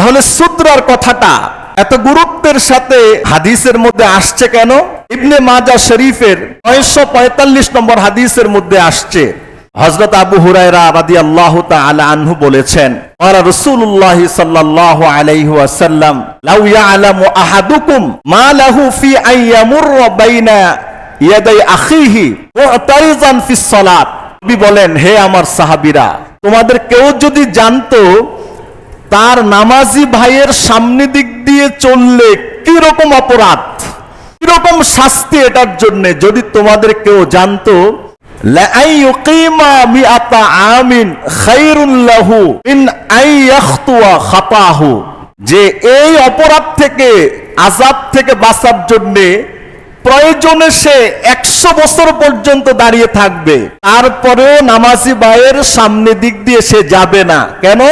তাহলে সুতরার কথাটা এত গুরুত্বের সাথে হাদিসের মধ্যে আসছে কেন? ইবনে মাজাহ শরীফের 945 নম্বর হাদিসের মধ্যে আসছে, হযরত আবু হুরায়রা রাদিয়াল্লাহু তাআলা আনহু বলেছেন, ক্বালা রাসূলুল্লাহ সাল্লাল্লাহু আলাইহি ওয়াসাল্লাম লাউ ইয়ালামু আহাদুকুম মা লাহু ফি আইয়ামুর বাইনা ইয়াদাই আখিহি মুতারিজান ফিস সালাত। নবী বলেন, হে আমার সাহাবীরা, তোমাদের কেউ যদি জানতো তার নামাজি ভাইয়ের সামনে দিক দিয়ে চললে কি রকম অপরাধ, কি রকম শাস্তি এটার জন্য, যদি তোমাদের কেউ জানতো, লা আইয়ুকিমা মিআতা আমিন খায়রুল লাহু মিন আইয়াখতুয়া খাতাহু, যে এই অপরাধ থেকে, আযাব থেকে বাঁচার জন্য প্রয়োজনে সে 100 বছর পর্যন্ত দাঁড়িয়ে থাকবে, তারপরেও নামাজি ভাইয়ের সামনে দিক দিয়ে সে যাবে না। কেন?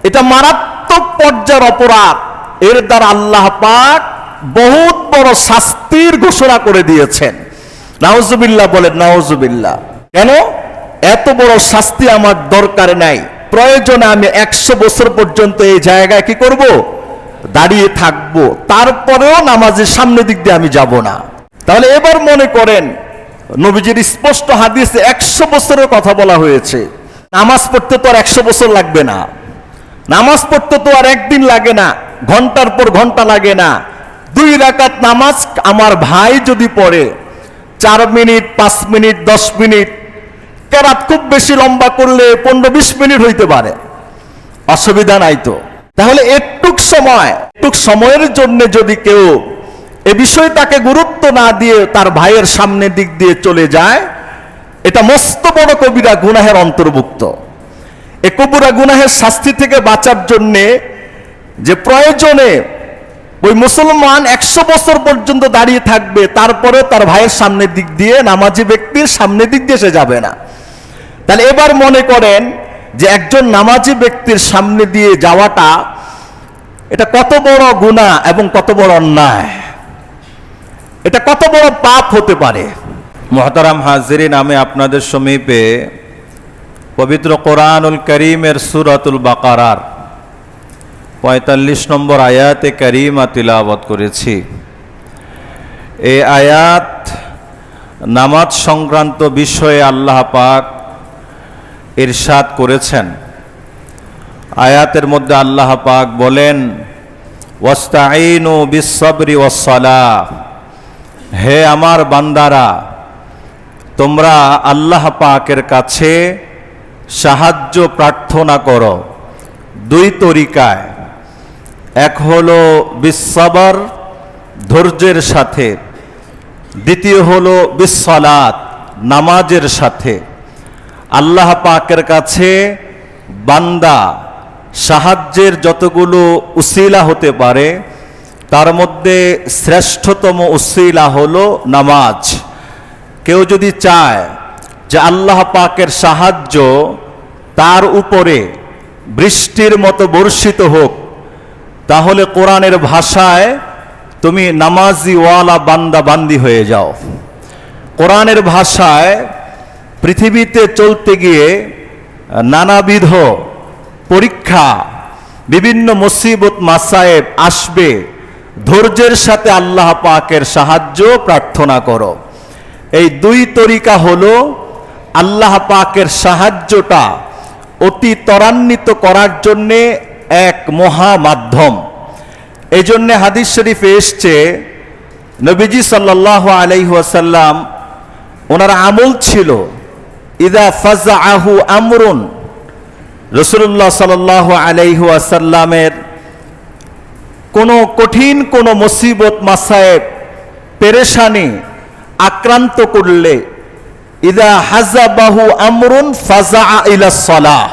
এটা মারাত্মক পর্যায়ের অপরাধ, এর দ্বারা আল্লাহ পাক বহুত বড় শাস্তির ঘোষণা করে দিয়েছেন। নাউজুবিল্লাহ বলেন, নাউজুবিল্লাহ। কেন? এত বড় শাস্তি আমার দরকার নাই, প্রয়োজনে আমি 100 বছর পর্যন্ত এই জায়গায় কি করব? দাঁড়িয়ে থাকবো, তারপরেও নামাজের সামনে দিক দিয়ে আমি যাব না। তাহলে এবার মনে করেন, নবীজির স্পষ্ট হাদিসে 100 বছরের কথা বলা হয়েছে। নামাজ পড়তে তো আর 100 বছর লাগবে না, নামাজ পড়তে তো আর একদিন লাগে না, ঘন্টার পর ঘন্টা লাগে না। 2 রাকাত নামাজ আমার ভাই যদি পড়ে 4 মিনিট, 5 মিনিট, 10 মিনিট, কেরাত খুব বেশি লম্বা করলে 15-20 মিনিট হইতে পারে, অসুবিধা নাই তো। তাহলে একটুক সময়ের জন্য যদি কেউ এ বিষয়টাকে গুরুত্ব না দিয়ে তার ভাইয়ের সামনে দিক দিয়ে চলে যায়, এটা মস্ত বড় কবিরা গুনাহের অন্তর্ভুক্ত। এই কবিরা গুনাহের শাস্তি থেকে বাঁচার জন্য যে প্রয়োজনে ওই মুসলমান 100 বছর পর্যন্ত দাঁড়িয়ে থাকবে, তারপরে তার ভাইয়ের সামনের দিক দিয়ে, নামাজি ব্যক্তির সামনের দিক দিয়ে সে যাবে না। তাহলে এবার মনে করেন যে একজন নামাজি ব্যক্তির সামনে দিয়ে যাওয়াটা এটা কত বড় গুনাহ এবং কত বড় অন্যায়, এটা কত বড় পাপ হতে পারে। মুহতারাম হাজিরিন, আমি আপনাদের সমীপে পবিত্র কোরআনুল কারীমের সূরাতুল বাকারার 45 নম্বর আয়াতে কারিমা তিলাওয়াত করেছি। এই আয়াত নামাজ সংক্রান্ত বিষয়ে আল্লাহ পাক ইরশাদ করেছেন। আয়াতের মধ্যে আল্লাহ পাক বলেন, ওয়াস্তাঈনু বিস-সাবরি ওয়াস-সালাহ, হে আমার বান্দারা, তোমরা আল্লাহ পাকের কাছে সাহায্য প্রার্থনা করো 2 তরিকায়। এক হলো বিস-সাবর, ধৈর্যের সাথে, দ্বিতীয় হলো বিস-সালাত, নামাজের সাথে। আল্লাহ পাকের কাছে বান্দা সাহায্যের যতগুলো উসিলা হতে পারে, তার মধ্যে শ্রেষ্ঠতম উসিলা হলো নামাজ। কেউ যদি চায় যে আল্লাহ পাকের সাহায্য তার উপরে বৃষ্টির মতো বর্ষিত হোক, তাহলে কোরআনের ভাষায় তুমি নামাজিওয়ালা বান্দা বান্দি হয়ে যাও। কোরআনের ভাষায় পৃথিবীতে চলতে গিয়ে নানাবিধ পরীক্ষা, বিভিন্ন মুসিবত মাসায়েব আসবে, ধৈর্যের সাথে আল্লাহ পাকের সাহায্য প্রার্থনা করো। এই 2 তরিকা হলো আল্লাহ পাকের সাহায্যটা অতি ত্বরান্বিত করার জন্যে এক মহা মাধ্যম। এই জন্য হাদিস শরীফে এসছে, নবীজি সাল্লাল্লাহু আলাইহি ওয়াসাল্লাম ওনার আমল ছিল, ইদা ফাজআহু আমরুন, রাসূলুল্লাহ সাল্লাল্লাহু আলাইহি ওয়াসাল্লামের কোনো কঠিন কোনো মুসিবত মাসায়েব পেরেশানি আক্রান্ত করলে, ইদা হাজাবাহু আমরুন ফাজআ ইলাস সালাহ,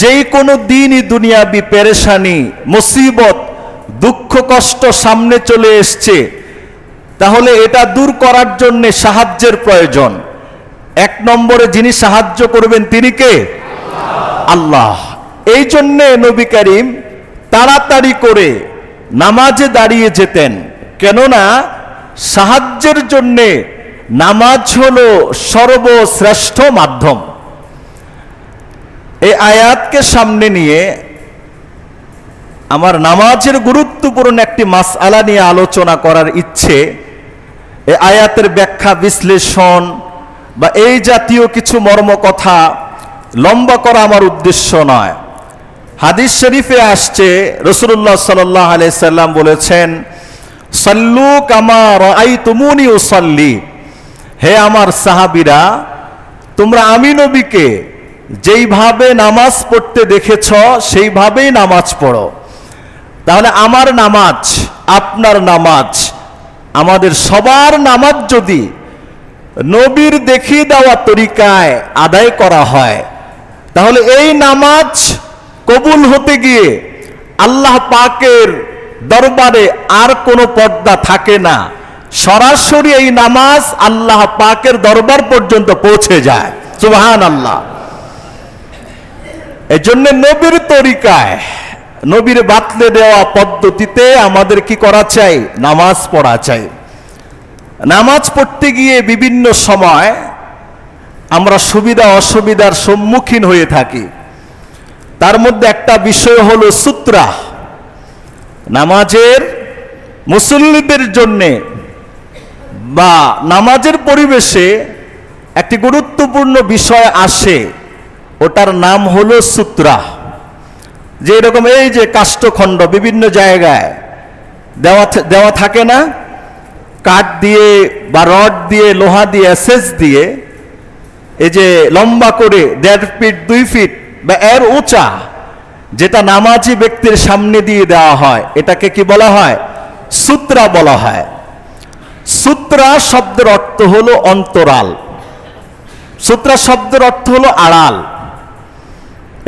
যেই কোনো দিনই দুনিয়াবি পেরেশানি, মুসিবত, দুঃখ কষ্ট সামনে চলে এসছে, তাহলে এটা দূর করার জন্য সাহায্যের প্রয়োজন। 1 নম্বরে যিনি সাহায্য করবেন তিনি কে? আল্লাহ। এই জন্যে নবী করিম তাড়াতাড়ি করে নামাজে দাঁড়িয়ে যেতেন, কেননা সাহায্যের জন্যে নামাজ হলো সর্বশ্রেষ্ঠ মাধ্যম। এই আয়াতকে সামনে নিয়ে আমার নামাজের গুরুত্বপূর্ণ একটি মাসআলা নিয়ে আলোচনা করার ইচ্ছে। এই আয়াতের ব্যাখ্যা বিশ্লেষণ বা এই জাতীয় কিছু মর্ম কথা লম্বা করা আমার উদ্দেশ্য নয়। হাদিস শরীফে আসছে, রাসূলুল্লাহ সাল্লাল্লাহু আলাইহি সাল্লাম বলেছেন, সাল্লু কামা রাআইতুমুনি উসাল্লি। হে আমার সাহাবীরা, তোমরা আমি নবীকে যেইভাবে নামাজ পড়তে দেখেছ সেইভাবেই নামাজ পড়ো। তাহলে আমার নামাজ, আপনার নামাজ, আমাদের সবার নামাজ যদি নবীর দেখিয়ে দেওয়া তরিকায় আদায় করা হয়, তাহলে এই নামাজ কবুল হতে গিয়ে আল্লাহ পাকের দরবারে আর কোনো পর্দা থাকে না। সরাসরি এই নামাজ আল্লাহ পাকের দরবার পর্যন্ত পৌঁছে যায়। সুবহানাল্লাহ। এই জন্য নবীর তরিকায়, নবীর বাতলে দেওয়া পদ্ধতিতে আমাদের কি করা চাই? নামাজ পড়া চাই। নামাজ পড়তে গিয়ে বিভিন্ন সময় আমরা সুবিধা অসুবিধার সম্মুখীন হয়ে থাকি। তার মধ্যে একটা বিষয় হলো সুতরা। নামাজের মুসল্লিদের জন্যে বা নামাজের পরিবেশে একটি গুরুত্বপূর্ণ বিষয় আসে, ওটার নাম হলো সুতরা। যে এরকম এই যে কাষ্ঠখণ্ড বিভিন্ন জায়গায় দেওয়া থাকে না, কাঠ দিয়ে বা রড দিয়ে, লোহা দিয়ে, এসএস দিয়ে, এই যে লম্বা করে 1.5 ফিট 2 ফিট বা এর উঁচা, যেটা নামাজি ব্যক্তির সামনে দিয়ে দেওয়া হয়, এটাকে কি বলা হয়? সূত্রা বলা হয়। সূত্রা শব্দের অর্থ হলো অন্তরাল। সূত্রা শব্দের অর্থ হলো আড়াল।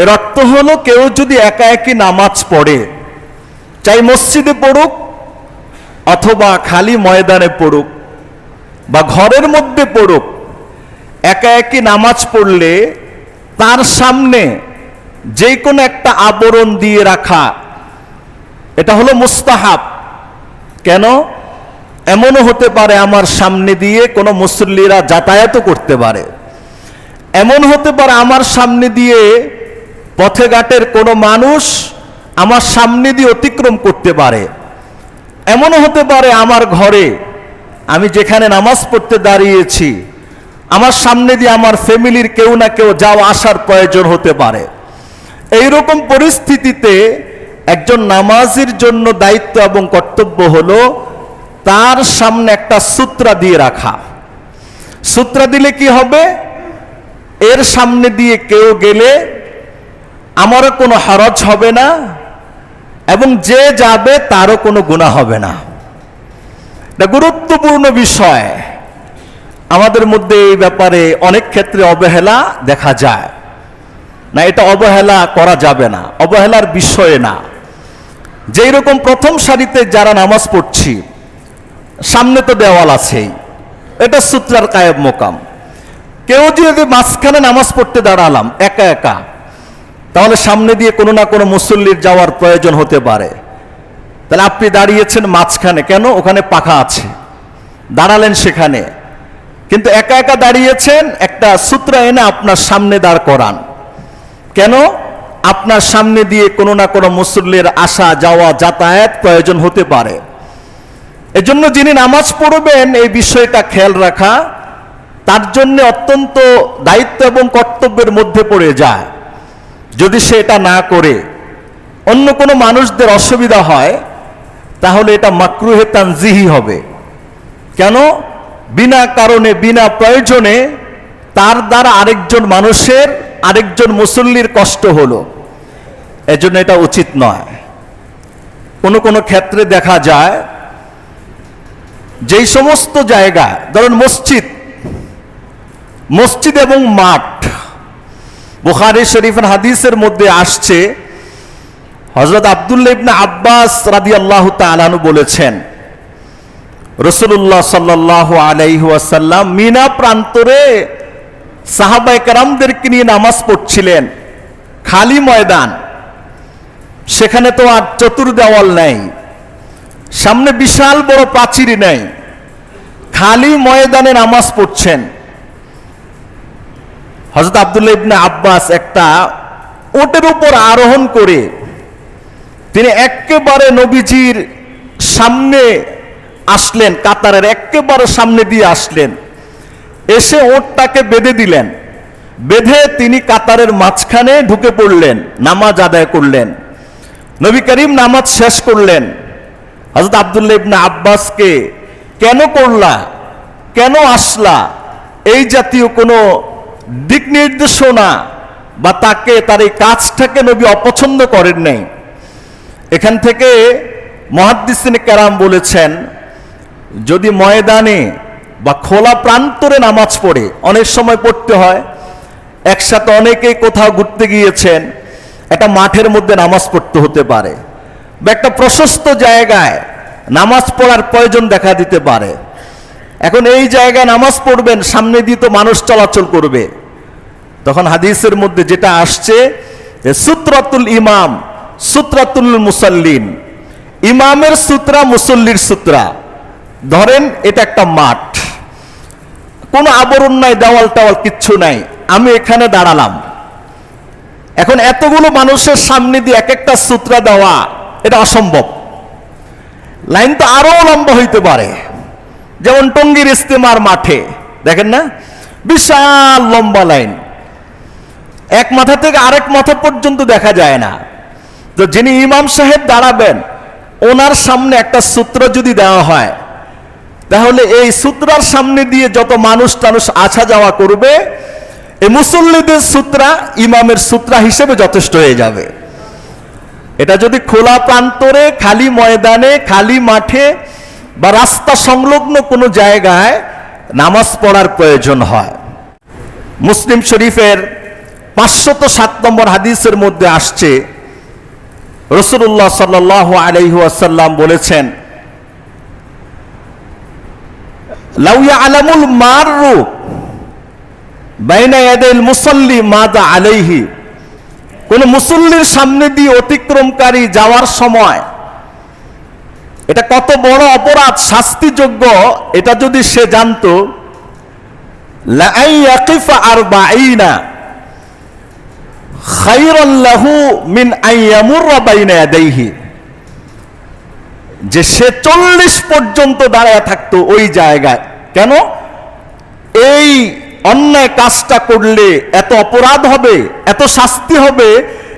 এর অর্থ হলো কেউ যদি একা একই নামাজ পড়ে, চাই মসজিদে পড়ুক অথবা খালি ময়দানে পড়ুক বা ঘরের মধ্যে পড়ুক, একা একই নামাজ পড়লে তার সামনে যে কোনো একটা আবরণ দিয়ে রাখা, এটা হলো মুস্তাহাব। কেন? এমনও হতে পারে আমার সামনে দিয়ে কোনো মুসল্লিরা যাতায়াতও করতে পারে, এমন হতে পারে আমার সামনে দিয়ে পথে ঘাটের কোনো মানুষ আমার সামনে দিয়ে অতিক্রম করতে পারে, এমনও হতে পারে আমার ঘরে আমি যেখানে নামাজ পড়তে দাঁড়িয়েছি আমার সামনে দিয়ে আমার ফ্যামিলির কেউ না কেউ যাওয়া আসার প্রয়োজন হতে পারে। এইরকম পরিস্থিতিতে একজন নামাজির জন্য দায়িত্ব এবং কর্তব্য হলো তার সামনে একটা সূত্রা দিয়ে রাখা। সূত্রা দিলে কি হবে? এর সামনে দিয়ে কেউ গেলে আমারও কোনো হরজ হবে না এবং যে যাবে তারও কোনো গুনাহ হবে না। এটা গুরুত্বপূর্ণ বিষয়। আমাদের মধ্যে এই ব্যাপারে অনেক ক্ষেত্রে অবহেলা দেখা যায় না। এটা অবহেলা করা যাবে না, অবহেলার বিষয় না। যেই রকম প্রথম সারিতে যারা নামাজ পড়ছি, সামনে তো দেওয়াল আছেই, এটা সূত্রার কায়েম মোকাম। কেউ যদি মাঝখানে নামাজ পড়তে দাঁড়ালাম একা একা, তাহলে সামনে দিয়ে কোনো না কোনো মুসল্লির যাওয়ার প্রয়োজন হতে পারে। তাহলে আপনি দাঁড়িয়েছেন মাঝখানে, কেন? ওখানে পাখা আছে, দাঁড়ালেন সেখানে। কিন্তু একা একা দাঁড়িয়েছেন, একটা সূত্র এনে আপনার সামনে দাঁড় করান। কেন? আপনার সামনে দিয়ে কোনো না কোনো মুসল্লির আসা যাওয়া যাতায়াত প্রয়োজন হতে পারে। এজন্য যিনি নামাজ পড়বেন এই বিষয়টা খেয়াল রাখা তার জন্য অত্যন্ত দায়িত্ব এবং কর্তব্যের মধ্যে পড়ে যায়। যদি সে এটা না করে অন্য কোনো মানুষদের অসুবিধা হয়, তাহলে এটা মাকরুহে তানজিহি হবে। কেন? বিনা কারণে বিনা প্রয়োজনে তার দ্বারা আরেকজন মানুষের, আরেকজন মুসল্লির কষ্ট হলো, এজন্য এটা উচিত নয়। কোনো কোনো ক্ষেত্রে দেখা যায় যেই সমস্ত জায়গা, ধরুন মসজিদ এবং মাঠ, বুখারী শরীফের হাদিসের মধ্যে আসছে, হযরত আব্দুল্লাহ ইবনে আব্বাস রাদিয়াল্লাহু তাআলা আনহু বলেছেন, রাসূলুল্লাহ সাল্লাল্লাহু আলাইহি ওয়াসাল্লাম মিনা প্রান্তরে সাহাবায়ে কেরামদেরকে নিয়ে নামাজ পড়ছিলেন। খালি ময়দান, সেখানে তো আর চতুর্দেওয়াল নেই, সামনে বিশাল বড় প্রাচীর নেই, খালি ময়দানে নামাজ পড়ছেন। হযরত আব্দুল্লাহ ইবনে আব্বাস একটা উটের উপর আরোহণ করে তিনি একেবারে নবীজির সামনে আসলেন, কাতারের একেবারে সামনে দিয়ে আসলেন, এসে ওটটাকে বেঁধে দিলেন, বেঁধে তিনি কাতারের মাঝখানে ঢুকে পড়লেন, নামাজ আদায় করলেন। নবী করিম নামাজ শেষ করলেন। হযরত আব্দুল্লাহ ইবনে আব্বাসকে কেন করলা, কেন আসলা, এই জাতীয় কোনো দিক নির্দেশনা বা তাকে তার এই কাজটাকে নবী অপছন্দ করেন নাই। এখান থেকে মুহাদ্দিসিনে কেরাম বলেছেন, যদি ময়দানে বা খোলা প্রান্তরে নামাজ পড়ে, অনেক সময় পড়তে হয়, একসাথে অনেকেই কোথাও ঘুরতে গিয়েছেন, একটা মাঠের মধ্যে নামাজ পড়তে হতে পারে, বা একটা প্রশস্ত জায়গায় নামাজ পড়ার প্রয়োজন দেখা দিতে পারে। এখন এই জায়গায় নামাজ পড়বেন, সামনে দিয়ে তো মানুষ চলাচল করবে, তখন হাদিসের মধ্যে যেটা আসছে, সুত্রাতুল ইমাম সুত্রাতুল মুসাল্লিন, ইমামের সূত্রা মুসল্লির সূত্রা। ধরেন এটা একটা মাঠ, কোনো আবরণ নাই, দেওয়াল টাওয়াল কিচ্ছু নাই, আমি এখানে দাঁড়ালাম। এখন এতগুলো মানুষের সামনে দিয়ে এক একটা সূত্রা দেওয়া এটা অসম্ভব। লাইন তো আরো লম্বা হইতে পারে, যেমন টঙ্গীর ইস্তেমার মাঠে দেখেন না, বিশাল লম্বা লাইন, এক মাথা থেকে আরেক মাথা পর্যন্ত দেখা যায় না। তো যিনি ইমাম সাহেব দাঁড়াবেন, ওনার সামনে একটা সূত্র যদি দেওয়া হয়, তাহলে এই সূত্রার সামনে দিয়ে যত মানুষ টানুষ আসা যাওয়া করবে, এই মুসল্লিদের সূত্রা ইমামের সূত্রা হিসেবে যথেষ্ট হয়ে যাবে। এটা যদি খোলা প্রান্তরে, খালি ময়দানে, খালি মাঠে বা রাস্তা সংলগ্ন কোনো জায়গায় নামাজ পড়ার প্রয়োজন হয়। মুসলিম শরীফের 507 নম্বর হাদিসের মধ্যে আসছে, রাসূলুল্লাহ সাল্লাল্লাহু আলাইহি ওয়াসাল্লাম বলেছেন, লাউ ইয়ালামুল মাররু বাইনা ইয়াদাইল মুসাল্লি মাযা আলাইহি, কোন মুসল্লির সামনে দিয়ে অতিক্রমকারী যাওয়ার সময় এটা কত বড় অপরাধ, শাস্তিযোগ্য, এটা যদি সে জানতো, লা আইয়াকিফা আরবাঈনা খায়রান লাহু মিন আইয়ামুররা বাইনা ইয়াদাইহি, যে সে 40 পর্যন্ত দাঁড়ায় থাকতো ওই জায়গায়। কেন? এই অন্যায় কাজটা করলে এত অপরাধ হবে, এত শাস্তি হবে,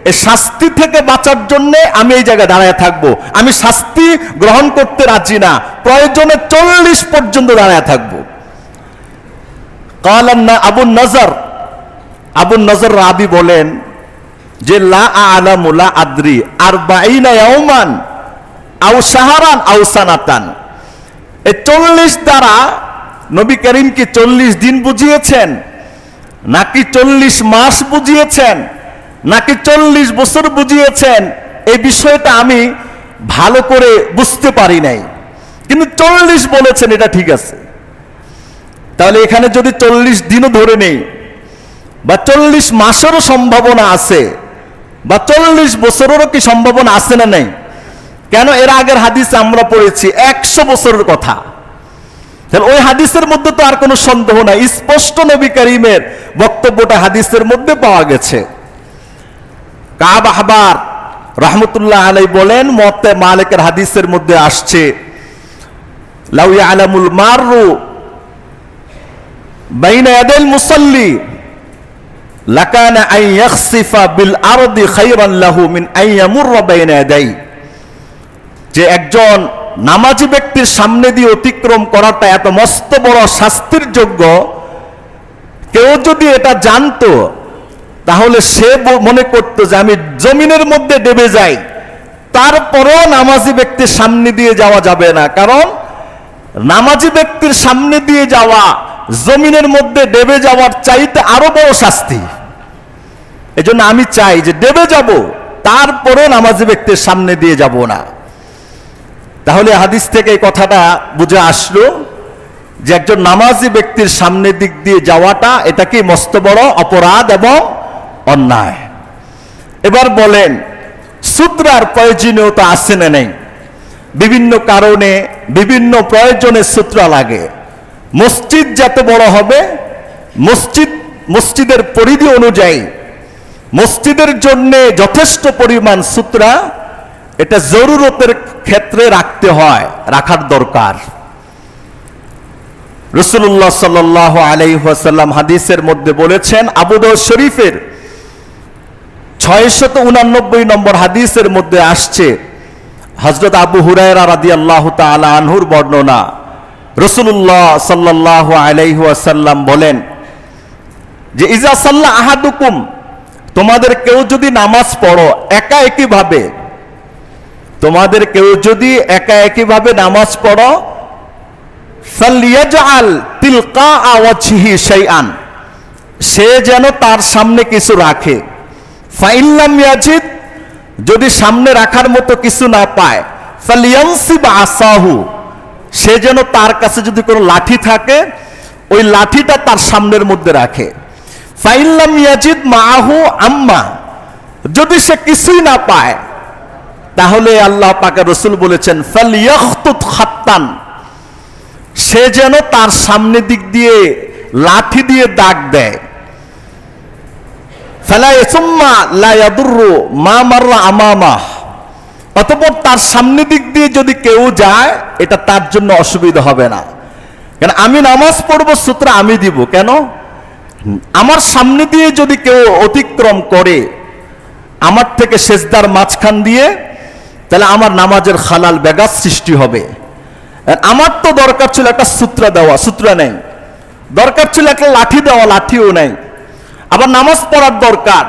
এই শাস্তি থেকে বাঁচার জন্য আমি এই জায়গায় দাঁড়ায় থাকবো, আমি শাস্তি গ্রহণ করতে রাজি না, প্রয়োজনে 40 পর্যন্ত দাঁড়ায় থাকবো। কালান্না আবু নজর রাবি বলেন যে লা আ'লামু লা আদরি আরবাঈনা ইয়াওমান আও শাহরান আও সানাতান, এই 40 দ্বারা নবী করিম কি 40 দিন বুঝিয়েছেন, নাকি 40 মাস বুঝিয়েছেন, নাকি 40 বছর বুঝিয়েছেন, এই বিষয়টা আমি ভালো করে বুঝতে পারি নাই, কিন্তু 40 বলেছেন, এটা ঠিক আছে। তাহলে এখানে যদি 40 দিনও ধরে নেই, বা 40 মাসেরও সম্ভাবনা আছে, বা 40 বছরেরও কি সম্ভাবনা আছে না নেই? কেন? এর আগের হাদিসে আমরা পড়েছি 100 বছরের কথা। তাহলে ওই হাদিসের মধ্যে তো আর কোনো সন্দেহ নাই, স্পষ্ট নবী করিমের বক্তব্যটা হাদিসের মধ্যে পাওয়া গেছে। কাব আহবার রাহমাতুল্লাহ আলাইহি বলেন, মুওয়াত্তা মালিকের হাদিসের মধ্যে আসছে, লাউ ইয়ালামুল মাররু বাইনা ইয়াদাইল মুসাল্লি লাকানা আন ইয়াখসিফা বিল আরদি খায়রান লাহু মিন আন ইয়ামুররা বাইনা ইয়াদাই, যে একজন নামাজি ব্যক্তির সামনে দিয়ে অতিক্রম করাটা এত মস্ত বড় শাস্তির যোগ্য, কেউ যদি এটা জানতো, তাহলে সে মনে করতো যে আমি জমিনের মধ্যে ডেবে যাই, তারপরেও নামাজি ব্যক্তির সামনে দিয়ে যাওয়া যাবে না, কারণ নামাজি ব্যক্তির সামনে দিয়ে যাওয়া জমিনের মধ্যে ডেবে যাওয়ার চাইতে আরো বড় শাস্তি। এজন্য আমি চাই যে ডেবে যাব, তারপরে নামাজি ব্যক্তির সামনে দিয়ে যাব না। তাহলে হাদিস থেকে এই কথাটা বুঝে আসলো যে একজন নামাজি ব্যক্তির সামনের দিক দিয়ে যাওয়াটা এটা কি মস্ত বড় অপরাধ এবং অন্যায়। এবার বলেন, সূত্রার প্রয়োজনীয়তা আছে না নেই? বিভিন্ন কারণে বিভিন্ন প্রয়োজনে সূত্রা লাগে। মসজিদ যত বড় হবে, মসজিদের পরিধি অনুযায়ী মসজিদের জন্য যথেষ্ট পরিমাণ সূত্রা এটা জরুরতের ক্ষেত্রে রাখতে হয়, রাখার দরকার। রাসূলুল্লাহ সাল্লাল্লাহু আলাইহি ওয়াসাল্লাম হাদিসের মধ্যে বলেছেন, আবু দাউদ শরীফের 689 নম্বর হাদিসের মধ্যে আসছে, হযরত আবু হুরায়রা রাদিয়াল্লাহু তাআলা আনহুর বর্ণনা, রাসূলুল্লাহ সাল্লাল্লাহু আলাইহি ওয়াসাল্লাম বলেন যে ইজা সাল্লা আহাদুকুম, তোমাদের কেউ যদি নামাজ পড়ো একা একই ভাবে, তোমাদের কেউ যদি একা একই ভাবে নামাজ পড়ো, ফালইয়াজআল তিলকা ওয়াজহি শাইআন, সে যেন তার সামনে কিছু রাখে। ফাইল্লাম ইয়াজিদ, যদি সামনে রাখার মতো কিছু না পায়, ফালিয়ানসিব আসাহু, সে যেন তার কাছে যদি কোনো লাঠি থাকে ওই লাঠিটা তার সামনের মধ্যে রাখে। ফাইল্লাম ইয়াজিদ মাআহু আম্মা, যদি সে কিছুই না পায় তাহলে আল্লাহ পাকের রাসূল বলেছেন ফালিয়াখতুত খাত্তান, সে যেন তার সামনে দিক দিয়ে লাঠি দিয়ে দাগ দেয়। ফালা ইয়াসুম্মা লা ইয়াদুররু মা মাররা আমামাহ, অতঃপর তার সামনে দিক দিয়ে যদি কেউ যায় এটা তার জন্য অসুবিধা হবে না। কেন আমি নামাজ পড়বো সূত্র আমি দিব, কেন আমার সামনে দিয়ে যদি কেউ অতিক্রম করে আমার থেকে সেজদার মাঝখান দিয়ে, তাহলে আমার নামাজের খালাল ব্যাঘাত সৃষ্টি হবে। আমার তো দরকার ছিল একটা সূত্র দেওয়া, সূত্র নেই, দরকার ছিল একটা লাঠি দেওয়া, লাঠিও নেই। আবার নামাজ পড়ার দরকার,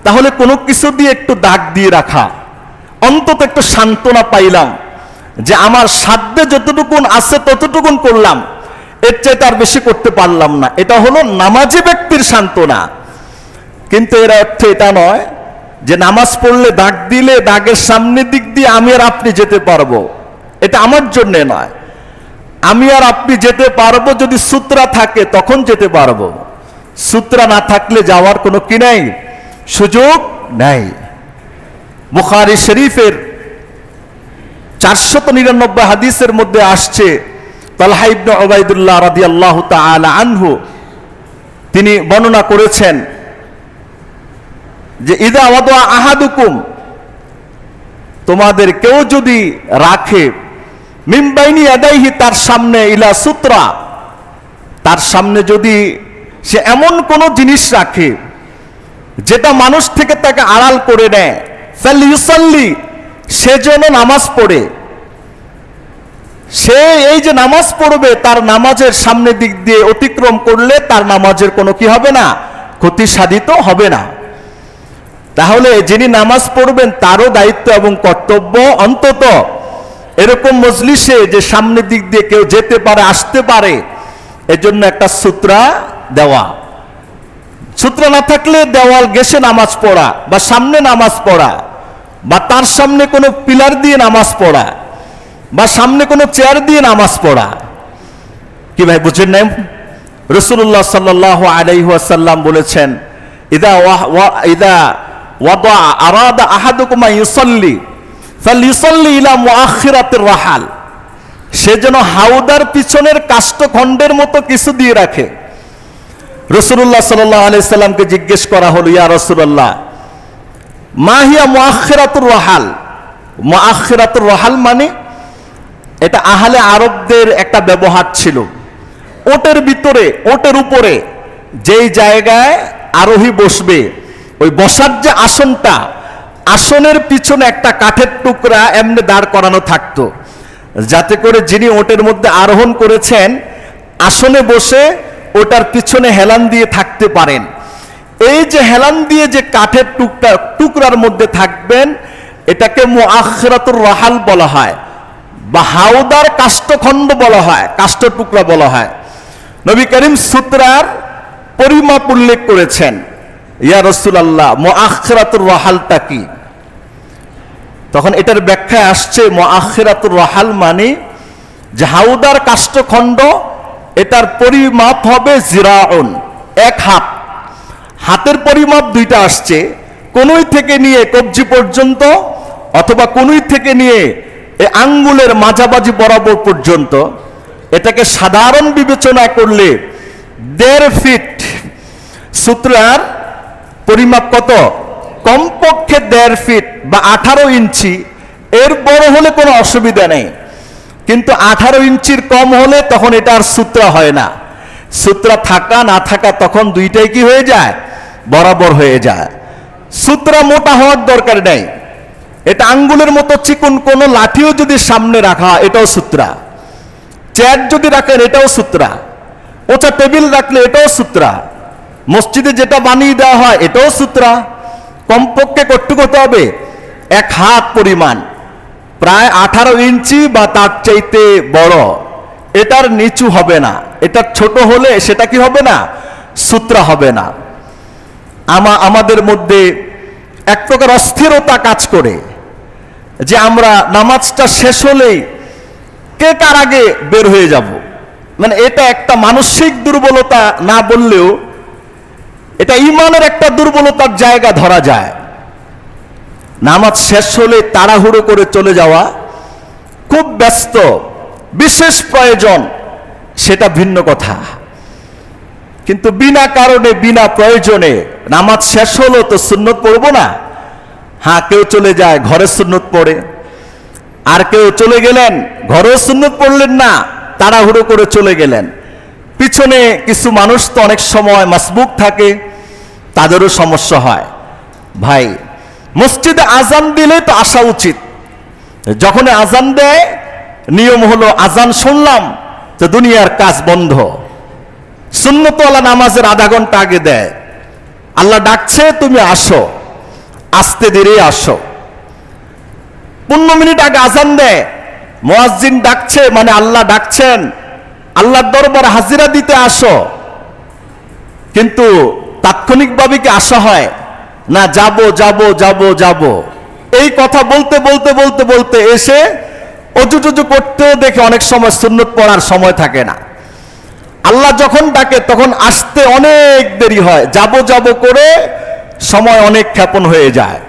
তাহলে কোনো কিছু দিয়ে একটু দাগ দিয়ে রাখা, অন্তত একটু সান্ত্বনা পাইলাম যে আমার সাধ্যে যতটুকুন আছে ততটুকুন করলাম, এর চাইতে আর বেশি করতে পারলাম না। এটা হলো নামাজি ব্যক্তির সান্ত্বনা। কিন্তু এর অর্থ এটা নয় যে নামাজ পড়লে দাগ দিলে দাগের সামনের দিক দিয়ে আমি আর আপনি যেতে পারবো, এটা আমার জন্য নয়। আমি আর আপনি যেতে পারবো যদি সূত্রা থাকে তখন যেতে পারবো, সূত্রা না থাকলে যাওয়ার কোনো কি নাই, সুযোগ নাই। বুখারী শরীফের 499 হাদিসের মধ্যে আসছে, তালহা ইবনে উবাইদুল্লাহ রাদিয়াল্লাহু তাআলা আনহু তিনি বর্ণনা করেছেন যে ইদা ওয়াদা আহাদুকুম, তোমাদের কেউ যদি রাখে মিন বাইনি ইয়াদাইহি, তার সামনে ইলা সূত্রা, তার সামনে যদি সে এমন কোন জিনিস রাখে যেটা মানুষ থেকে তাকে আড়াল করে নেয়, ফালিউসাল্লি, সে যেন নামাজ পড়ে। সে এই যে নামাজ পড়বে তার নামাজের সামনে দিক দিয়ে অতিক্রম করলে তার নামাজের কোনো কি হবে না, ক্ষতি সাধিত হবে না। তাহলে যিনি নামাজ পড়বেন তারও দায়িত্ব এবং কর্তব্য অন্তত এরকম মজলিসে যে সামনের দিক দিয়ে কেউ যেতে পারে আসতে পারে এজন্য একটা সূত্রা দেওয়া। সূত্র না থাকলে দেওয়াল ঘেঁষে নামাজ পড়া বা সামনে নামাজ পড়া বা তার সামনে কোনো পিলার দিয়ে নামাজ পড়া বা সামনে কোনো চেয়ার দিয়ে নামাজ পড়া, কি ভাই বুঝেন নাই? রাসূলুল্লাহ সাল্লাল্লাহু আলাইহি ওয়াসাল্লাম বলেছেন, ইদা ওয়াদা আরাদা আহাদুকুম ইউসাল্লি ফালিউসাল্লি ইলা মুআখিরাতির রাহাল, সে যেন হাউদার পিছনের কাষ্ঠখণ্ডের মতো কিছু দিয়ে রাখে। রাসূলুল্লাহ সাল্লাল্লাহু আলাইহি সাল্লামকে জিজ্ঞেস করা হলো, ইয়া রাসূলুল্লাহ মা হিয়া মুআখিরাতুর রাহাল? মুআখিরাতুর রাহাল মানে এটা আহলে আরবদের একটা ব্যবহার ছিল। ওটের ভিতরে, ওটের উপরে যেই জায়গায় আরোহী বসবে ওই বসার যে আসনটা, আসনের পিছনে একটা কাঠের টুকরা এমনি দাঁড় করানো থাকতো, যাতে করে যিনি ওটের মধ্যে আরোহণ করেছেন আসনে বসে ওটার পিছনে হেলান দিয়ে থাকতে পারেন। এই যে হেলান দিয়ে যে কাঠের টুকরার মধ্যে থাকবেন এটাকে মুআখিরাতুর রাহাল বলা হয় বা হাউদার কাষ্ঠখণ্ড বলা হয়, কাষ্ঠ টুকরা বলা হয়। নবী করিম সূত্রার পরিমাপ উল্লেখ করেছেন, ইয়া রাসূলুল্লাহ মুআখিরাতুর রাহালটা কি? তখন এটার ব্যাখ্যায় আসছে মুআখিরাতুর রাহাল মানে যে হাউদার কাষ্ঠখণ্ড, এটার পরিমাপ হবে জিরাউন, এক হাত। হাতের পরিমাপ দুইটা আসছে, কনুই থেকে নিয়ে কবজি পর্যন্ত অথবা কনুই থেকে নিয়ে এই আঙ্গুলের মাঝামাঝি বরাবর পর্যন্ত। এটাকে সাধারণ বিবেচনা করলে 1.5 ফিট। সূত্রার পরিমাপ কত? কমপক্ষে 1.5 ফিট বা 18 ইঞ্চি, এর বড় হলে কোনো অসুবিধা নেই, কিন্তু 18 ইঞ্চির কম হলে তখন এটা আর সূত্রা হয় না। সূত্রা থাকা না থাকা তখন দুইটাই কি হয়ে যায়, বরাবর হয়ে যায়। সূত্রা মোটা হওয়ার দরকার নেই, এটা আঙ্গুলের মতো চিকন কোনো লাঠিও যদি সামনে রাখা এটাও সূত্রা, চেয়ার যদি রাখেন এটাও সূত্রা, ওটা টেবিল রাখলে এটাও সূত্রা, মসজিদে যেটা বানিয়ে দেওয়া হয় এটাও সূত্রা। কমপক্ষে কতটুকু হতে হবে, 1 হাত পরিমাণ, প্রায় 18 ইঞ্চি বা তার চাইতে বড়। এটার নিচু হবে না, এটার ছোট হলে সেটা কি হবে না, সূত্রা হবে না। আমাদের মধ্যে এক প্রকার অস্থিরতা কাজ করে যে আমরা নামাজটা শেষ হলেই কে কার আগে বের হয়ে যাব। মানে এটা একটা মানসিক দুর্বলতা না বললেও এটা ঈমানের একটা দুর্বলতার জায়গা ধরা যায়। নামাজ শেষ হলে তাড়াহুড়ো করে চলে যাওয়া, খুব ব্যস্ত, বিশেষ প্রয়োজন, সেটা ভিন্ন কথা। কিন্তু বিনা কারণে বিনা প্রয়োজনে নামাজ শেষ হলো তো সুন্নত পড়বো না। হ্যাঁ, কেউ চলে যায় ঘরে সুন্নত পড়ে, আর কেউ চলে গেলেন ঘরেও সুন্নত পড়লেন না, তাড়াহুড়ো করে চলে গেলেন। পিছনে কিছু মানুষ তো অনেক সময় মাসবুক থাকে, তাদেরও সমস্যা হয়। ভাই, মসজিদে আজান দিলে তো আসা উচিত। যখন আজান দেয় নিয়ম হলো আজান শুনলাম তো দুনিয়ার কাজ বন্ধ। সুন্নতওয়ালা নামাজের আধা ঘন্টা আগে দেয়, আল্লাহ ডাকছে তুমি আসো, আস্তে ধীরে আসো। 15 মিনিট আগে আজান দেয়, মুয়াজ্জিন ডাকছে মানে আল্লাহ ডাকছেন, আল্লাহর দরবারে হাজিরা দিতে আসো। কিন্তু তাৎক্ষণিকভাবে কি আসা হয় না, যাব যাব যাব যাব, এই কথা বলতে বলতে বলতে বলতে এসে অজু টজু করতেও দেখে অনেক সময় সুন্নত পড়ার সময় থাকে না। আল্লাহ যখন ডাকে তখন আসতে অনেক দেরি হয়, যাব যাব করে সময় অনেক ক্ষেপণ হয়ে যায়।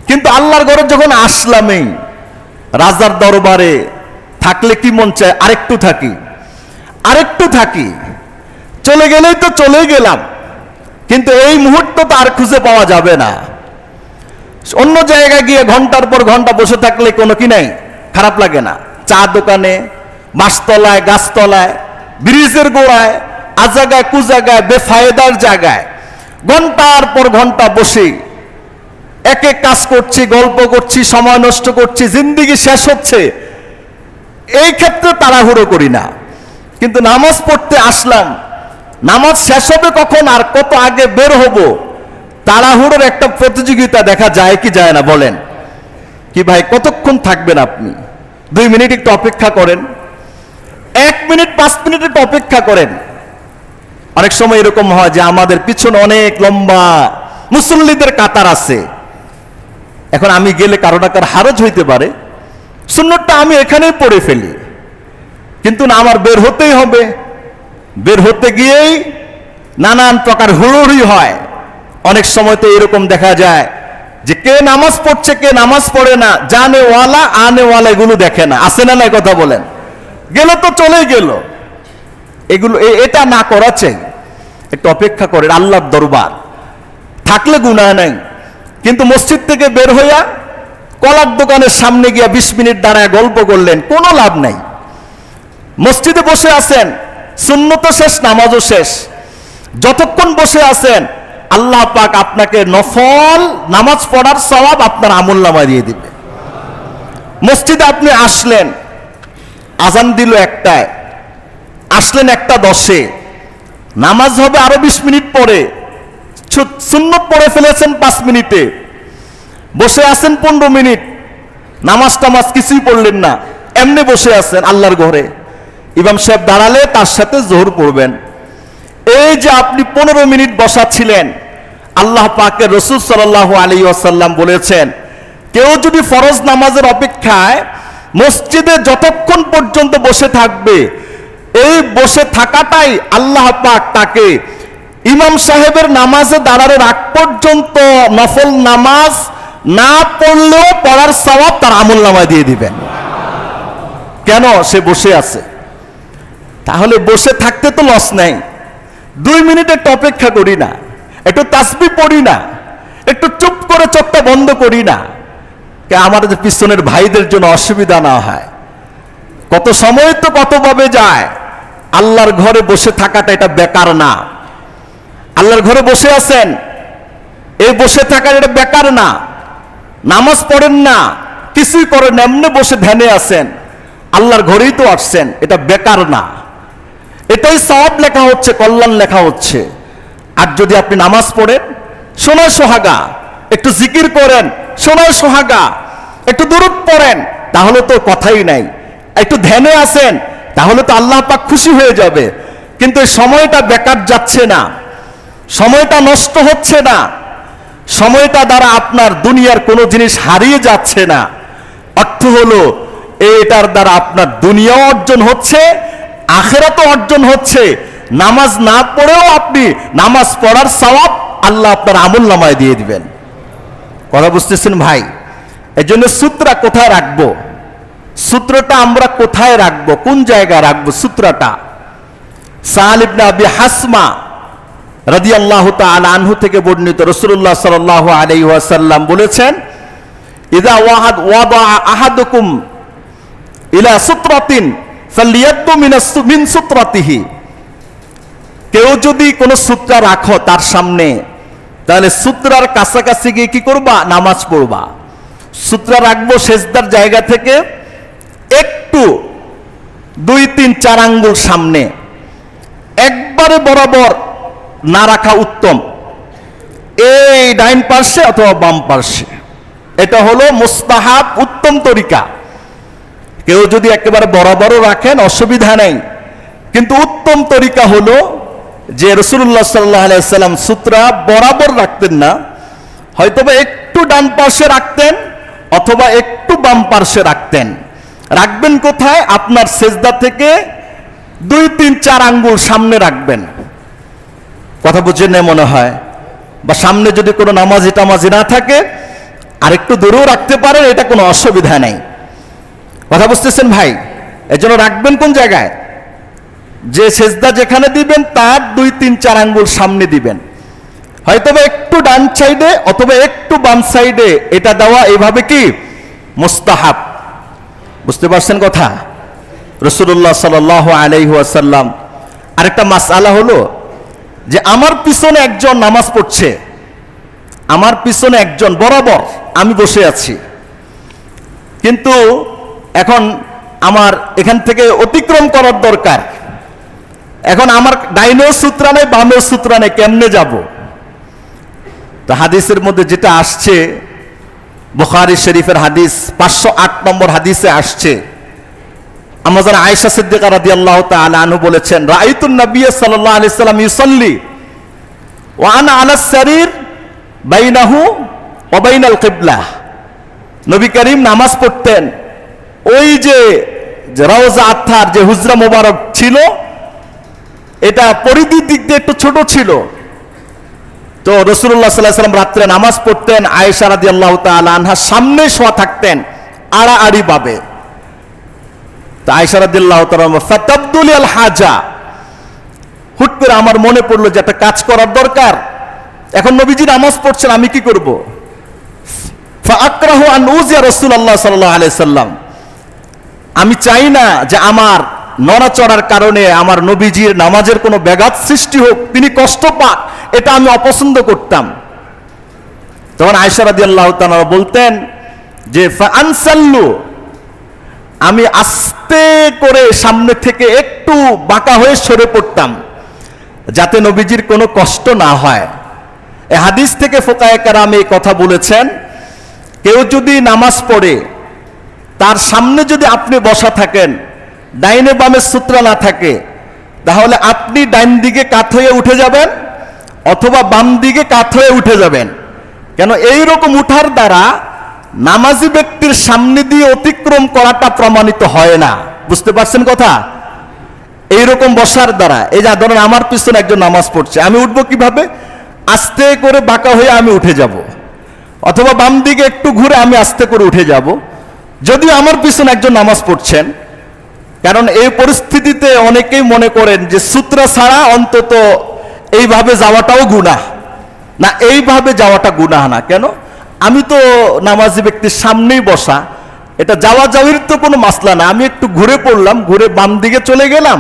কিন্তু আল্লাহর ঘরে যখন আসলামই, রাজার দরবারে থাকলে কি মন চায়, আরেকটু থাকি আরেকটু থাকি, চলে গেলেই তো চলে গেলাম, কিন্তু এই মুহূর্ত তো আর খুঁজে পাওয়া যাবে না। অন্য জায়গায় গিয়ে ঘন্টার পর ঘন্টা বসে থাকলে কোনো কি নাই, খারাপ লাগে না। চা দোকানে, বাসতলায়, গাছতলায়, ব্রিজের গোড়ায়, আজাগায় কুজাগায়, বেফায়দার জায়গায় ঘন্টার পর ঘন্টা বসে এক এক কাজ করছি, গল্প করছি, সময় নষ্ট করছি, জিন্দিগি শেষ হচ্ছে। এই ক্ষেত্রে তাড়াহুড়ো করি না। কিন্তু নামাজ পড়তে আসলাম, নামাজ শেষ হবে কখন আর কত আগে বের হব, তাড়াহুড়োর একটা প্রতিযোগিতা দেখা যায় কি যায় না বলেন? কি ভাই, কতক্ষণ থাকবেন আপনি? 2 মিনিট একটু অপেক্ষা করেন, 1 মিনিট 5 মিনিট একটু অপেক্ষা করেন। অনেক সময় এরকম হয় যে আমাদের পিছনে অনেক লম্বা মুসল্লিদের কাতার আছে, এখন আমি গেলে কারো না কারো হারজ হইতে পারে, সুন্নতটা আমি এখানেই পড়ে ফেলি, কিন্তু না, আমার বের হতেই হবে। বের হতে গিয়েই নানান প্রকার হুড়োহুড়ি হয়। অনেক সময় তো এরকম দেখা যায় যে কে নামাজ পড়ছে কে নামাজ পড়ে না, জানেওয়ালা আনেওয়ালা এগুলো দেখে না। আছে না, নাই কথা বলেন? গেল তো চলে গেল, এগুলো এটা না করা চাই। একটু অপেক্ষা করেন, আল্লাহর দরবার থাকলে গুনাহ নাই। কিন্তু মসজিদ থেকে বের হইয়া কলার দোকানের সামনে গিয়া 20 মিনিট দাঁড়ায় গল্প করলেন, কোনো লাভ নাই। মসজিদে বসে আছেন, সুন্নতও শেষ, নামাজও শেষ। যতক্ষণ বসে আছেন আল্লাহ পাক আপনাকে নফল নামাজ পড়ার সওয়াব আপনার আমলনামায় দিয়ে দিবে। মসজিদে আপনি আসলেন, আজান দিল 1টায়, আসলেন 1:10-এ, নামাজ হবে আরো 20 মিনিট পরে, সুন্নত পড়ে ফেলেছেন 5 মিনিটে, বসে আছেন 15 মিনিট, নামাজ টামাজ কিছুই পড়লেন না, এমনি বসে আছেন আল্লাহর ঘরে। ইমাম সাহেব দাঁড়ালে তার সাথে জোহর পড়বেন। এই যে আপনি 15 মিনিট বসা ছিলেন, আল্লাহ পাকের রাসূল সাল্লাল্লাহু আলাইহি ওয়াসাল্লাম বলেছেন, কেউ যদি ফরজ নামাজের অপেক্ষায় মসজিদে যতক্ষণ পর্যন্ত বসে থাকবে, এই বসে থাকাটাই আল্লাহ পাক তাকে ইমাম সাহেবের নামাজে দাঁড়ানোর আগ পর্যন্ত নফল নামাজ না পড়লেও পড়ার সওয়াব তার আমলনামায় দিয়ে দিবেন। কেন? সে বসে আছে। তাহলে বসে থাকতে তো লস নাই। 2 মিনিট একটু অপেক্ষা করি না, একটু তাসবিহ পড়ি না, একটু চুপ করে চোখটা বন্ধ করি না, আমাদের পিছনের ভাইদের জন্য অসুবিধা না হয়। কত সময় তো কতভাবে যায়। আল্লাহর ঘরে বসে থাকাটা এটা বেকার না। আল্লাহর ঘরে বসে আছেন, এই বসে থাকার এটা বেকার না। নামাজ পড়েন না, কিছুই করেন না, এমনি বসে ধ্যানে আছেন, আল্লাহর ঘরেই তো আসছেন, এটা বেকার না। এটাই সওয়াব লেখা হচ্ছে, কল্যাণ লেখা হচ্ছে। আর যদি আপনি নামাজ পড়েন, সোনায় সোহাগা, একটু জিকির করেন, সোনায় সোহাগা, একটু দুরূদ পড়েন, তাহলে তো কথাই নাই। একটু ধ্যানে আছেন, তাহলে তো আল্লাহ পাক খুশি হয়ে যাবে। কিন্তু এই সময়টা বেকার যাচ্ছে না, সময়টা নষ্ট হচ্ছে না, সময়টা দ্বারা আপনার দুনিয়ার কোনো জিনিস হারিয়ে যাচ্ছে না। অর্থ হলো এটার দ্বারা আপনার দুনিয়াও অর্জন হচ্ছে, আখিরাতও অর্জন হচ্ছে। নামাজ না পড়েও আপনি নামাজ পড়ার সওয়াব আল্লাহ আপনার আমলনামায় দিয়ে দিবেন। কথা বুঝতেছেন ভাই? এই জন্য সূত্রা কোথায় রাখবো? সূত্রটা আমরা কোথায় রাখবো, কোন জায়গায় রাখবো সূত্রটা? সাহাল ইবনে আবি হাসমা রাদিয়াল্লাহু তাআলা আনহু থেকে বর্ণিত, রাসূলুল্লাহ সাল্লাল্লাহু আলাইহি ওয়াসাল্লাম বলেছেন, ইযা ওয়াদা আহাদুকুম ইলা সুত্রাতিন ফালিয়াদু মিন সুত্রাতিহি। কেউ যদি কোনো সূত্রা রাখো তার সামনে, তাহলে সূত্রার কাছাকাছি গিয়ে কি করবা? নামাজ পড়বা। সূত্রা রাখবো সেজদার জায়গা থেকে একটু 2, 3, 4 আঙ্গুল সামনে, একবারে বরাবর না রাখা উত্তম। এই ডাইন পার্শ্বে অথবা বাম পার্শ্বে, এটা হলো মুস্তাহাব, উত্তম তরিকা। কেউ যদি একেবারে বরাবরও রাখেন অসুবিধা নেই, কিন্তু উত্তম তরিকা হলো যে রাসূলুল্লাহ সাল্লাল্লাহু আলাইহি ওয়াসাল্লাম সূত্রা বরাবর রাখতেন না, হয়তোবা একটু ডান পার্শ্বে রাখতেন অথবা একটু বাম পার্শ্বে রাখতেন। রাখবেন কোথায়? আপনার সেজদা থেকে 2, 3, 4 আঙ্গুল সামনে রাখবেন। কথা বুঝেন না মনে হয়? বা সামনে যদি কোনো নামাজি টামাজি না থাকে আর একটু দূরেও রাখতে পারেন, এটা কোনো অসুবিধা নেই। কথা বুঝতেছেন ভাই? এজন্য রাখবেন কোন জায়গায়? যে সেজদা যেখানে দিবেন তার 2, 3, 4 আঙ্গুল সামনে দিবেন। হয়তোবা একটু ডান সাইডে অথবা একটু বাম সাইডে এটা দেওয়া, এইভাবে কি মুস্তাহাব। বুঝতে পারছেন কথা? রাসূলুল্লাহ সাল্লাল্লাহু আলাইহি ওয়াসাল্লাম আরেকটা মাসআলা হলো যে আমার পিছনে একজন নামাজ পড়ছে, আমার পিছনে একজন বরাবর, আমি বসে আছি, কিন্তু এখন আমার এখান থেকে অতিক্রম করার দরকার। এখন আমার ডাইনেও সূত্রা নেই, বামেও সূত্রা নেই, কেমনে যাব? তো হাদিসের মধ্যে যেটা আসছে, বুখারী শরীফের হাদিস 508 নম্বর হাদিসে আসছে, আমাদের আয়েশা সিদ্দিকা রাদিয়াল্লাহু তাআলা আনহু বলেছেন, রাআইতুন নবী সাল্লাল্লাহু আলাইহি সাল্লাম ইউসাল্লি ওয়া আনা আলাস সারির বাইনাহু ওয়া বাইনাল কিবলা। নবী করিম নামাজ পড়তেন, ওই যে রওজা আত্হার যে হুজরা মোবারক ছিল, এটা পরিধির দিক দিয়ে একটু ছোট ছিল। তো রাসূলুল্লাহ সাল্লাল্লাহু আলাইহি ওয়াসাল্লাম রাত্রে নামাজ পড়তেন, আয়েশা রাদিয়াল্লাহু তাআলা আনহা সামনে শোয়া থাকতেন আড়াআড়ি ভাবে। তো আয়েশা রাদিয়াল্লাহু তাআলা ফাতাবদুল আল হাজা, হুট করে আমার মনে পড়লো যে একটা কাজ করার দরকার। এখন নবীজি নামাজ পড়ছেন, আমি কি করব? ফাআকরাহু আন উযিয়া রাসূলুল্লাহ সাল্লাল্লাহু আলাইহি সাল্লাম, আমি চাই না যে আমার নড়াচড়ার কারণে আমার নবীজির নামাজের কোনো ব্যাঘাত সৃষ্টি হোক, তিনি কষ্ট পাক, এটা আমি অপছন্দ করতাম। তখন আয়েশা রাদিয়াল্লাহু তাআলা বলতেন যে ফাআনসাল্লু, আমি আস্তে করে সামনে থেকে একটু বাঁকা হয়ে সরে পড়তাম যাতে নবীজির কোনো কষ্ট না হয়। এই হাদিস থেকে ফুকায়ে কেরাম এই কথা বলেছেন, কেউ যদি নামাজ পড়ে তার সামনে যদি আপনি বসা থাকেন, ডাইনে বামে সূত্রা না থাকে, তাহলে আপনি ডাইন দিকে কাত হয়ে উঠে যাবেন অথবা বাম দিকে কাত হয়ে উঠে যাবেন। কেন? এইরকম উঠার দ্বারা নামাজি ব্যক্তির সামনে দিয়ে অতিক্রম করাটা প্রমাণিত হয় না। বুঝতে পারছেন কথা? এইরকম বসার দ্বারা, এই যে ধরেন আমার পিছনে একজন নামাজ পড়ছে, আমি উঠবো কিভাবে? আস্তে করে বাঁকা হয়ে আমি উঠে যাব, অথবা বাম দিকে একটু ঘুরে আমি আস্তে করে উঠে যাব। যদিও আমার পিছনে একজন নামাজ পড়ছেন, কারণ এই পরিস্থিতিতে অনেকেই মনে করেন যে সূত্র ছাড়া অন্তত এইভাবে যাওয়াটাও গুনাহ না, এইভাবে যাওয়াটা গুনাহ না। কেন? আমি তো নামাজি ব্যক্তির সামনেই বসা, এটা যাওয়া যাওয়ির তো কোনো মাসলা না। আমি একটু ঘুরে পড়লাম, ঘুরে বাম দিকে চলে গেলাম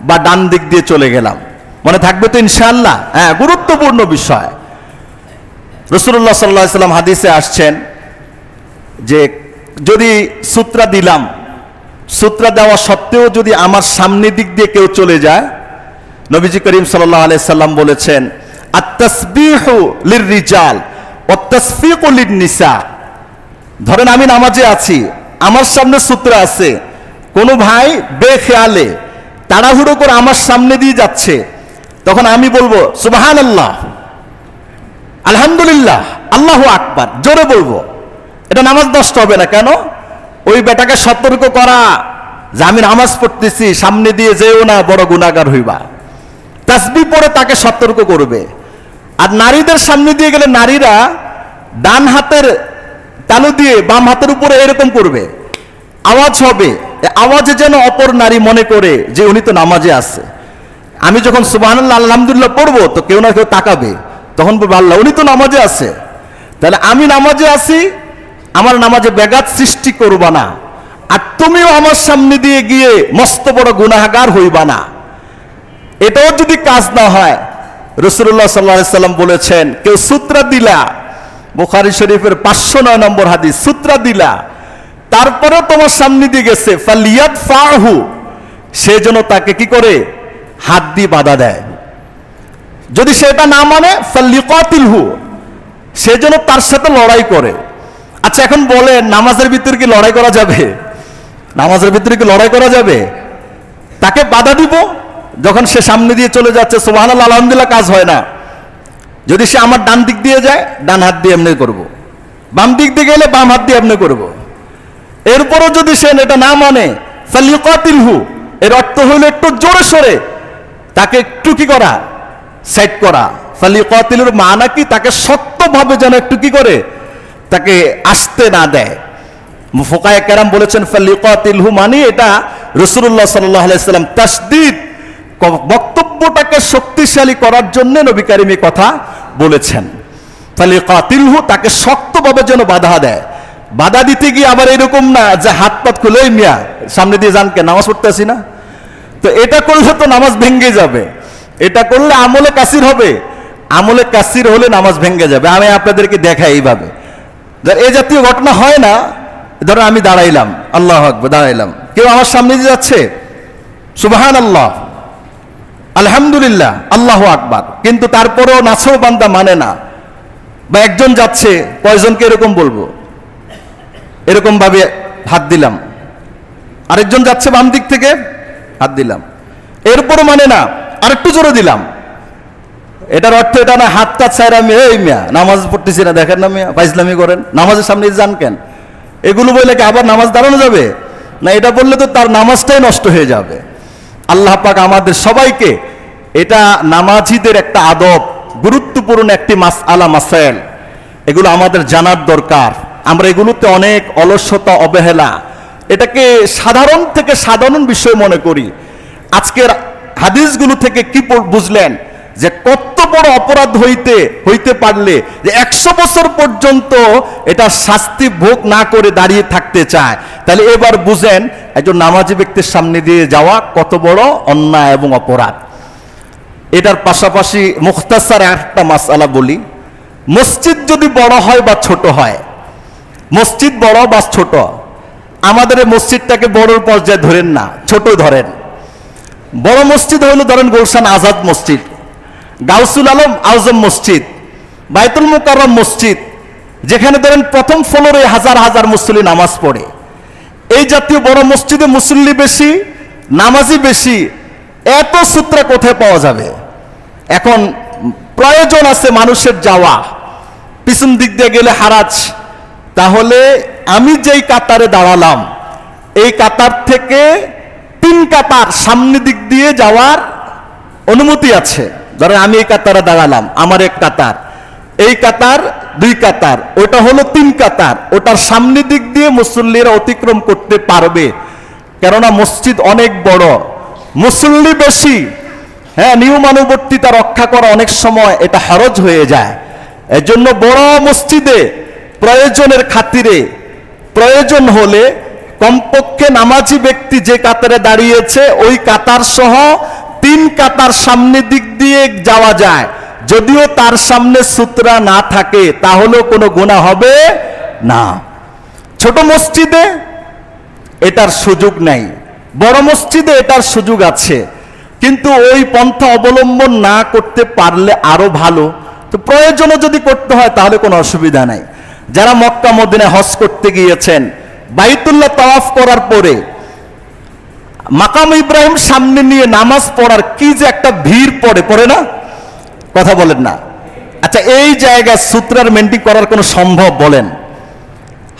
বা ডান দিক দিয়ে চলে গেলাম, মনে থাকবে তো ইনশাআল্লাহ? হ্যাঁ, গুরুত্বপূর্ণ বিষয়। রাসূলুল্লাহ সাল্লাল্লাহু আলাইহি ওয়াসাল্লাম হাদিসে আসছেন যে যদি সূত্রা দিলাম, সূত্রা দেওয়া সত্ত্বেও যদি আমার সামনের দিক দিয়ে কেউ চলে যায়, নবীজি করিম সাল্লাল্লাহু আলাইহি সাল্লাম বলেছেন আত-তাসবিহু লির-রিজাল ওয়াত-তাসফিকু লিন-নিসা। ধরেন আমি নামাজে আছি, আমার সামনে সূত্রা আছে, কোনো ভাই বেখেয়ালে তাড়াহুড়ো করে আমার সামনে দিয়ে যাচ্ছে, তখন আমি বলবো সুবহানাল্লাহ, আলহামদুলিল্লাহ, আল্লাহু আকবার, জোরে বলবো। এটা নামাজ নষ্ট হবে না। কেন? ওই বেটাকে সতর্ক করা যে আমি নামাজ পড়তেছি, সামনে দিয়ে যেও না, বড় গুনাহগার হইবা। তাসবিহ পড়ে তাকে সতর্ক করবে। আর নারীদের সামনে দিয়ে গেলে নারীরা ডান হাতের তালু দিয়ে বাম হাতের উপরে এরকম করবে, আওয়াজ হবে, আওয়াজে যেন অপর নারী মনে করে যে উনি তো নামাজে আছে। আমি যখন সুবহানাল্লাহ আলহামদুলিল্লাহ পড়বো তো কেউ না কেউ তাকাবে, তখন বলবো আল্লাহ, উনি তো নামাজে আছে। তাহলে আমি নামাজে আছি, আমার নামাজে ব্যাঘাত সৃষ্টি করবা না, আর তুমিও আমার সামনে দিয়ে গিয়ে মস্ত বড় গুনাহগার হইবা না। এটাও যদি কাজ না হয়, রাসূলুল্লাহ সাল্লাল্লাহু আলাইহি সাল্লাম বলেছেন কেউ সূত্রা দিলা, বুখারী শরীফের 509 নম্বর হাদিস, সূত্রা দিলা তারপরেও তোমার সামনে দিয়ে গেছে, ফালিয়াদফাহু, সে যেন তাকে কি করে, হাত দিয়ে বাধা দেয়। যদি সেটা না মানে ফালিয়াকাতিলহু, সে যেন তার সাথে লড়াই করে। আচ্ছা এখন বলেন, নামাজের ভিতরে কি লড়াই করা যাবে? নামাজের ভিতরে কি লড়াই করা যাবে? তাকে বাধা দিব যখন সে সামনে দিয়ে চলে যাচ্ছে, সুবহানাল্লাহ আলহামদুলিল্লাহ, কাজ হয় না। যদি সে আমার ডান দিক দিয়ে যায়, ডান হাত দিয়ে এমনি করব, বাম দিক দিয়ে গেলে বাম হাত দিয়ে এমনি করব। এরপরও যদি সে এটা না মানে, ফালিয়াকাতিলহু, এর অর্থ হলো একটু জোরে সোরে তাকে একটু কি করা, সাইড করা। ফালিয়াকাতিলুর মানা কি, তাকে শক্তভাবে যেন একটু কি করে, তাকে আসতে না দেয়। ফুকায়ে কেরাম বলেছেন ফালিয়াকাতিলহু মানে এটা রাসূলুল্লাহ সাল্লাল্লাহু আলাইহি সাল্লাম তাসদীদ, বক্তব্যটাকে শক্তিশালী করার জন্য নবী কারীম এই কথা বলেছেন। ফালিয়াকাতিলহু, তাকে শক্তভাবে যেন বাধা দেয়। বাধা দিতে গিয়ে আবার এরকম না যে হাত পাত খুলে মিয়া সামনে দিয়ে যান, কে নামাজ পড়তেছি না, তো এটা করলে তো নামাজ ভেঙে যাবে। এটা করলে আমলে কাসির হবে, আমলে কাসির হলে নামাজ ভেঙে যাবে। আমি আপনাদেরকে দেখাই এইভাবে, এই জাতীয় ঘটনা হয় না। ধরো আমি দাঁড়াইলাম, আল্লাহু আকবার, দাঁড়াইলাম, কেউ আমার সামনে দিয়ে যাচ্ছে, সুবহানাল্লাহ আলহামদুলিল্লাহ আল্লাহু আকবার, কিন্তু তারপরেও নাছেও বান্দা মানে না। বা একজন যাচ্ছে, কয়জনকে এরকম বলবো, এরকম ভাবে হাত দিলাম, আরেকজন যাচ্ছে বাম দিক থেকে, হাত দিলাম, এরপরও মানে না, আরেকটু জোরে দিলাম। এটার অর্থ এটা না হাতটা ছাইরা আমি এই মিয়া নামাজ পড়তেছি না, দেখেন না মিয়া ফাইজলামি করেন, নামাজের সামনে যান কেন, এগুলো বললে কি আবার নামাজ দাঁড়ানো যাবে না? এটা বললে তো তার নামাজটাই নষ্ট হয়ে যাবে। আল্লাহ পাক আমাদের সবাইকে, এটা নামাজিদের একটা আদব, গুরুত্বপূর্ণ একটি মাসআলা মাসাইল, এগুলো আমাদের জানার দরকার। আমরা এগুলোতে অনেক অলসতা, অবহেলা, এটাকে সাধারণ থেকে সাধারণ বিষয় মনে করি। আজকের হাদিসগুলো থেকে কি বুঝলেন যে কত বড় অপরাধ হইতে পারলে যে 100 বছর পর্যন্ত এটা শাস্তি ভোগ না করে দাঁড়িয়ে থাকতে চায়, তাহলে এবার বুঝেন একজন নামাজি ব্যক্তির সামনে দিয়ে যাওয়া কত বড় অন্যায় এবং অপরাধ। এটার পাশাপাশি মুখতাসার একটা মাসআলা বলি, মসজিদ যদি বড় হয় বা ছোট হয়, মসজিদ বড় বা ছোট, আমাদের এই মসজিদটাকে বড় পর্যায়ে ধরেন না, ছোট ধরেন। বড় মসজিদ হইল ধরেন গুলশান আজাদ মসজিদ, গাউসুল আলম আজম মসজিদ, বাইতুল মুকাররম মসজিদ, যেখানে ধরেন প্রথম ফ্লোরে হাজার হাজার মুসল্লি নামাজ পড়ে। এই জাতীয় বড় মসজিদে মুসল্লি বেশি, নামাজি বেশি, এত সূত্র কোথায় পাওয়া যাবে? এখন প্রয়োজন আছে মানুষের যাওয়া, পিছন দিক দিয়ে গেলে হারাজ। তাহলে আমি যেই কাতারে দাঁড়ালাম, এই কাতার থেকে 3 কাতার সামনের দিক দিয়ে যাওয়ার অনুমতি আছে। ধরেন আমি এই কাতারে দাঁড়ালাম, আমার এক কাতার, এই কাতার 2 কাতার, ওটা হলো 3 কাতার, ওটার সামনের দিক দিয়ে মুসল্লিরা অতিক্রম করতে পারবে। কেননা মসজিদ অনেক বড়, মুসল্লি বেশি, হ্যাঁ, নিয়মানুবর্তিতা রক্ষা করা অনেক সময় এটা খরচ হয়ে যায়। এজন্য বড় মসজিদে প্রয়োজনের খাতিরে প্রয়োজন হলে কমপক্ষে নামাজি ব্যক্তি যে কাতারে দাঁড়িয়েছে ওই কাতার সহ 3 কাতার সামনে দিক দিয়ে যাওয়া যায়। যদিও তার সামনে সুতরা না থাকে তাহলেও কোনো গুনাহ হবে না। ছোট মসজিদে এটার সুযোগ নাই, বড় মসজিদে এটার সুযোগ আছে, কিন্তু ওই পন্থা অবলম্বন না করতে পারলে আরো ভালো। তো প্রয়োজনে যদি করতে হয় তাহলে কোনো অসুবিধা নাই। যারা মক্কা মদিনায় হজ করতে গিয়েছেন, বাইতুল্লাহ তাওয়াফ করার পরে মাকাম ইব্রাহিম সামনে নিয়ে নামাজ পড়ার কি যে একটা ভিড় পড়ে না, কথা বলেন না? আচ্ছা, এই জায়গায় সূত্রার মেনটেন করার কোনো সম্ভব বলেন?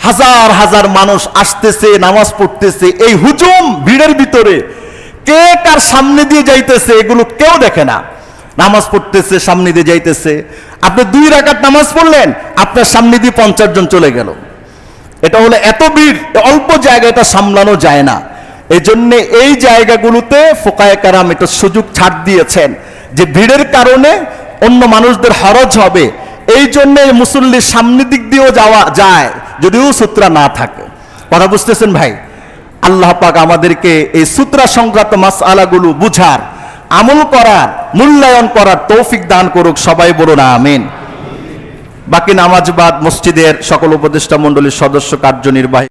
হাজার হাজার মানুষ আসতেছে, নামাজ পড়তেছে, এই হুজুম ভিড়ের ভিতরে কে কার সামনে দিয়ে যাইতেছে এগুলো কেউ দেখে না। নামাজ পড়তেছে, সামনে দিয়ে যাইতেছে, আপনি 2 রাকাত নামাজ পড়লেন, আপনার সামনে দিয়ে 50 জন চলে গেল। এটা হলো এত ভিড়, অল্প জায়গা এটা সামলানো যায় না। এই জন্য এই জায়গাগুলোতে ফোকায়ে কেরাম এটা সুযোগ ছাড় দিয়েছেন যে ভিড়ের কারণে অন্য মানুষদের হরজ হবে, এই জন্য মুসল্লির সামনে দিক দিয়েও যাওয়া যায় যদিও সূত্রা না থাকে। কথা বুঝতেছেন ভাই? আল্লাহ পাক আমাদেরকে এই সূত্রা সংক্রান্ত মাসআলাগুলো বুঝার, আমল করার, মূল্যায়ন করার তৌফিক দান করুক। সবাই বলুন আমিন। বাকি নামাজ বাদ মসজিদের সকল উপদেষ্টা মণ্ডলীর সদস্য, কার্যনির্বাহী